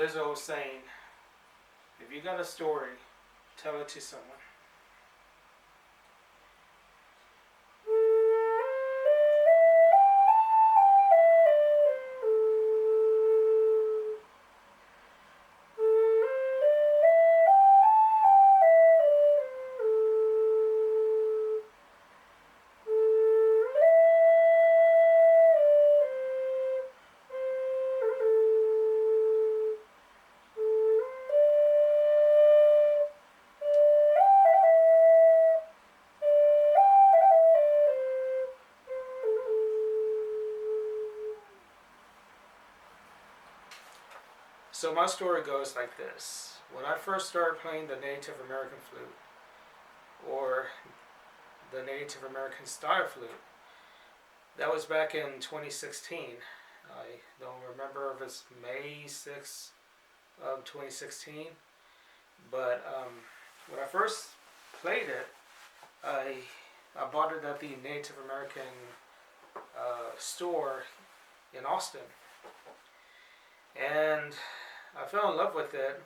There's an old saying, if you got a story, tell it to someone. So my story goes like this. When I first started playing the Native American flute, or the Native American style flute, that was back in 2016. I don't remember if it's May 6th of 2016, but when I first played it, I bought it at the Native American store in Austin, and I fell in love with it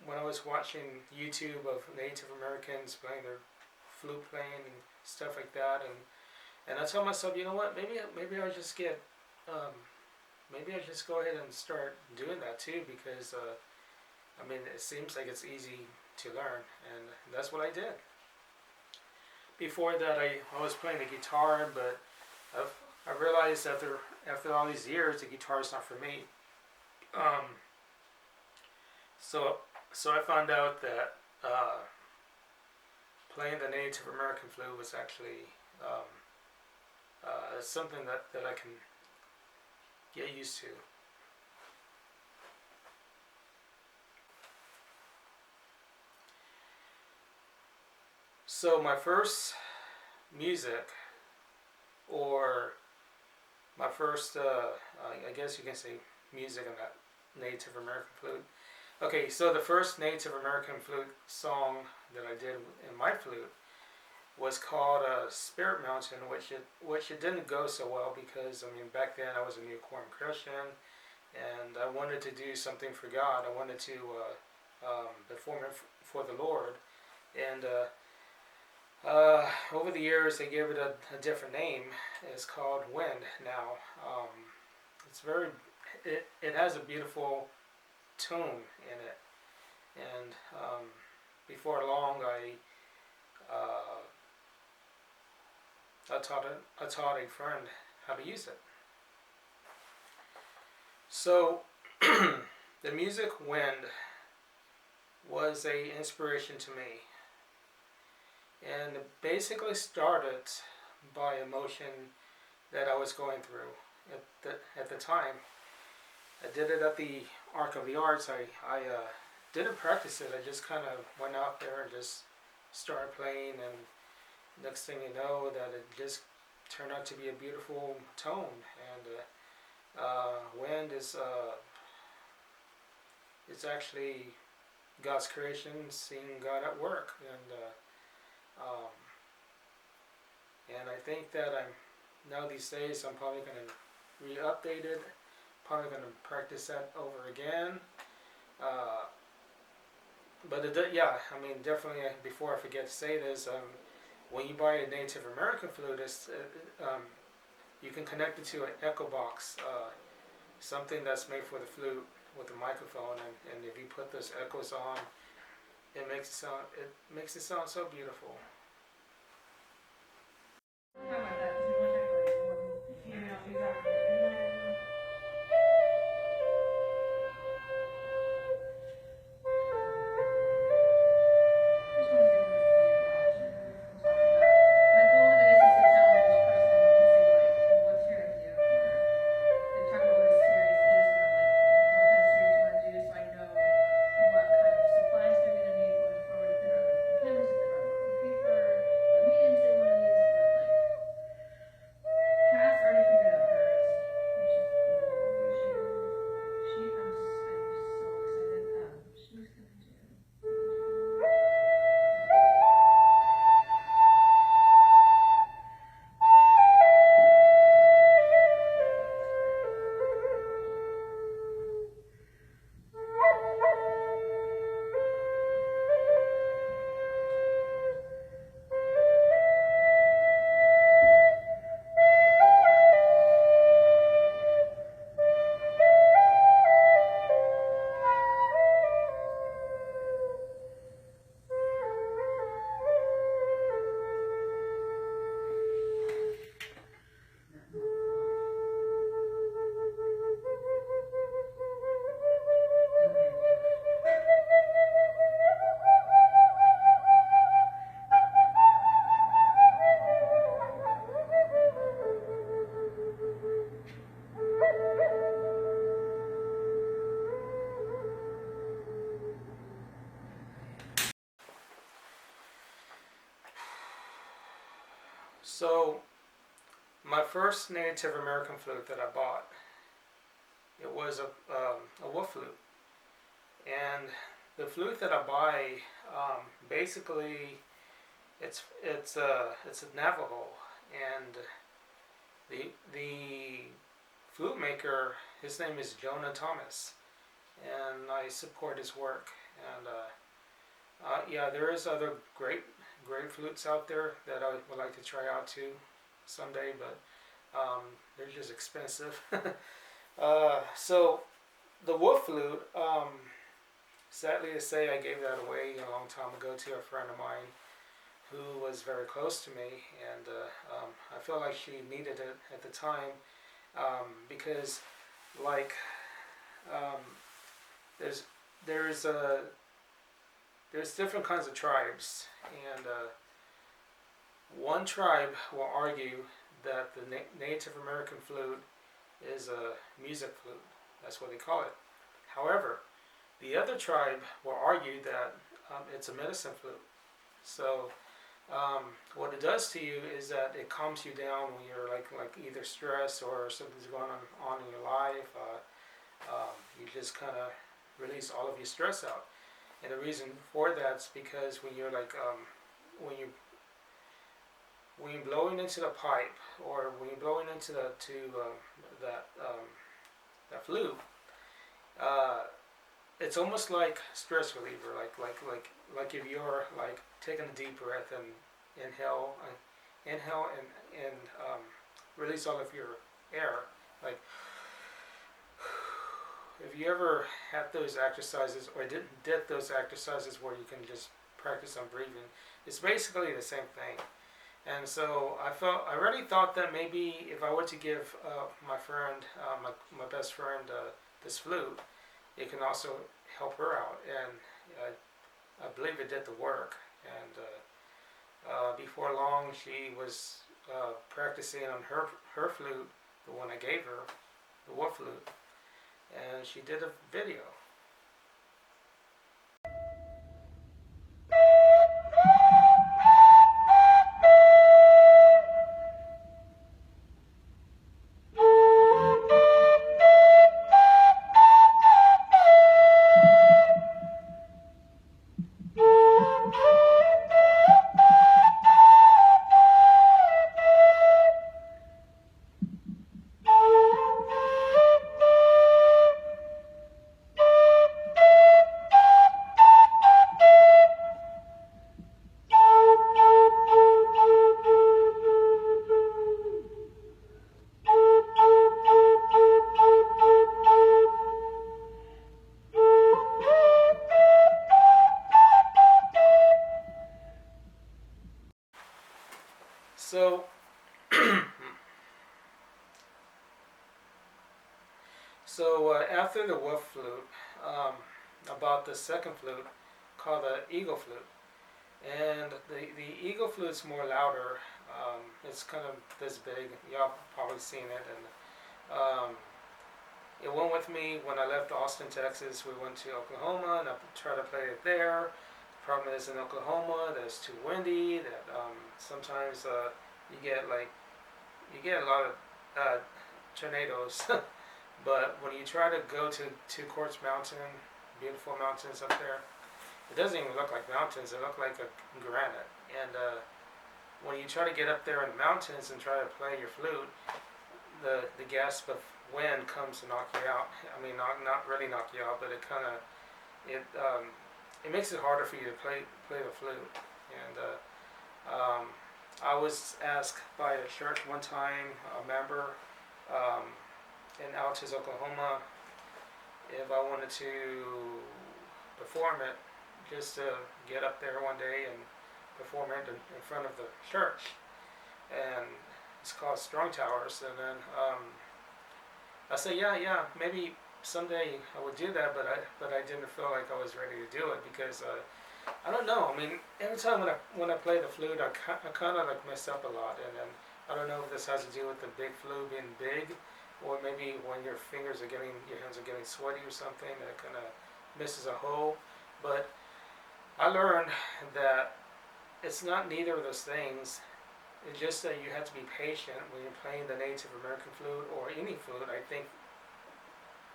when I was watching YouTube of Native Americans playing their flute playing and stuff like that, and I told myself, you know what, maybe I'll just get, maybe I just go ahead and start doing that too, because I mean, it seems like it's easy to learn, and that's what I did. Before that, I was playing the guitar, but I realized after all these years, the guitar is not for me. So I found out that playing the Native American flute was actually something that I can get used to. So my first music, or my first, I guess you can say music on that Native American flute. Okay, so the first Native American flute song that I did in my flute was called Spirit Mountain, which it didn't go so well because, I mean, back then I was a newborn Christian, and I wanted to do something for God. I wanted to perform it for the Lord, and over the years they gave it a different name. It's called Wind now. It's very, it has a beautiful tone in it, and before long I taught a friend how to use it. So the music Wind was a inspiration to me, and it basically started by emotion that I was going through at the time. I did it at the Arc of the Arts. I didn't practice it. I just kind of went out there and just started playing, and next thing you know, that it just turned out to be a beautiful tone. And Wind is it's actually God's creation, seeing God at work, and I think that now these days I'm probably going to re-update it. Probably going to practice that over again. But yeah, I mean, definitely, before I forget to say this, when you buy a Native American flute, you can connect it to an echo box, something that's made for the flute with a microphone, and if you put those echoes on, it makes it sound so beautiful. So my first Native American flute that I bought, it was a wolf flute, and the flute that I buy, basically, it's a Navajo, and the flute maker, his name is Jonah Thomas, and I support his work. And yeah, there is other great flutes out there that I would like to try out too someday, but they're just expensive. So the wolf flute, sadly to say, I gave that away a long time ago to a friend of mine who was very close to me, and I felt like she needed it at the time, because like um, there's there's a there's different kinds of tribes, and one tribe will argue that the Native American flute is a music flute. That's what they call it. However, the other tribe will argue that it's a medicine flute. So what it does to you is that it calms you down when you're like either stressed or something's going on in your life. You just kind of release all of your stress out. And the reason for that's because when you're when you when you're blowing into the pipe, or when you're blowing into that flute, uh, it's almost like stress reliever. Like if you're like taking a deep breath and inhale and release all of your air. Like, if you ever had those exercises or did those exercises where you can just practice on breathing, it's basically the same thing. And so I really thought that maybe if I were to give my friend, my best friend, this flute, it can also help her out. And I believe it did the work. And before long, she was practicing on her flute, the one I gave her, the wolf flute, and she did a video. So after the wolf flute, about the second flute called the eagle flute. And the eagle flute's more louder. It's kind of this big. Y'all probably seen it. And it went with me when I left Austin, Texas. We went to Oklahoma and I tried to play it there. The problem is in Oklahoma, there's too windy. That sometimes you get a lot of tornadoes. But when you try to go to Quartz Mountain, beautiful mountains up there, it doesn't even look like mountains. It look like a granite. And when you try to get up there in the mountains and try to play your flute, the gasp of wind comes to knock you out. I mean, not really knock you out, but it kind of it makes it harder for you to play the flute. And I was asked by a church one time, a member in Altus, Oklahoma, if I wanted to perform it, just to get up there one day and perform it in front of the church. And it's called Strong Towers. And then I said, yeah, maybe someday I would do that, but I didn't feel like I was ready to do it because I don't know. I mean, every time when I play the flute, I kind of like mess up a lot, and then I don't know if this has to do with the big flute being big, or maybe when your hands are getting sweaty or something, that kind of misses a hole. But I learned that it's not neither of those things. It's just that you have to be patient when you're playing the Native American flute or any flute. I think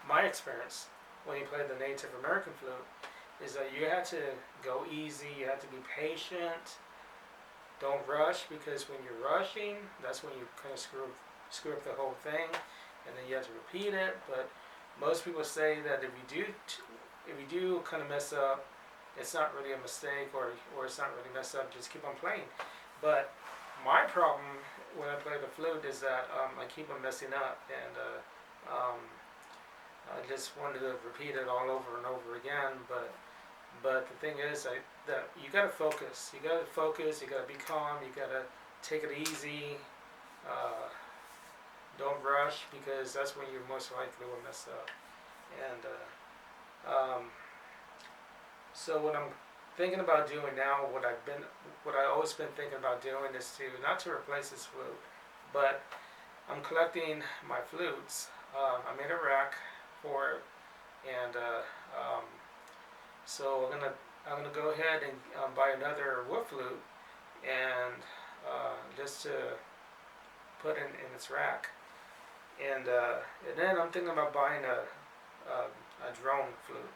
my experience when you play the Native American flute is that you have to go easy, you have to be patient, don't rush, because when you're rushing, that's when you kind of screw up the whole thing, and then you have to repeat it. But most people say that if you do kind of mess up, it's not really a mistake, or it's not really messed up, just keep on playing. But my problem when I play the flute is that I keep on messing up, and I just wanted to repeat it all over and over again. But the thing is, that you gotta focus. You gotta focus. You gotta be calm. You gotta take it easy. Don't rush, because that's when you most likely will mess up. And so what I'm thinking about doing now, what I always been thinking about doing, is not to replace this flute, but I'm collecting my flutes. I made a rack for it, and so I'm gonna go ahead and buy another wood flute, and just to put in its rack, and then I'm thinking about buying a drone flute,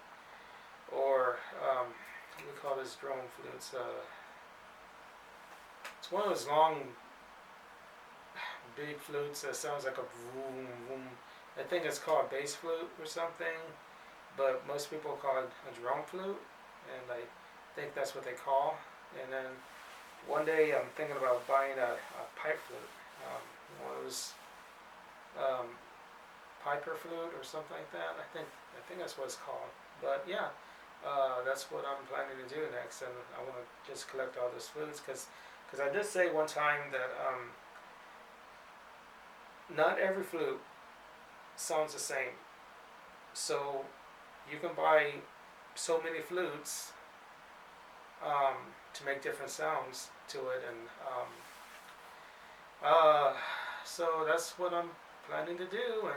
or what do we call this drone flute? It's one of those long, big flutes that sounds like a boom boom. I think it's called a bass flute or something, but most people call it a drone flute, and I think that's what they call. And then one day I'm thinking about buying a pipe flute, one of those piper flute or something like that. I think that's what it's called. But yeah, that's what I'm planning to do next, and I want to just collect all those flutes, because I did say one time that not every flute sounds the same. So you can buy so many flutes to make different sounds to it, and so that's what I'm planning to do.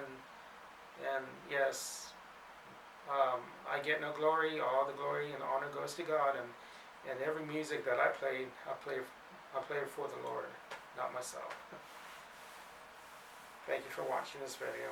And yes, I get no glory. All the glory and honor goes to God, and every music that I play it for the Lord, not myself. Thank you for watching this video.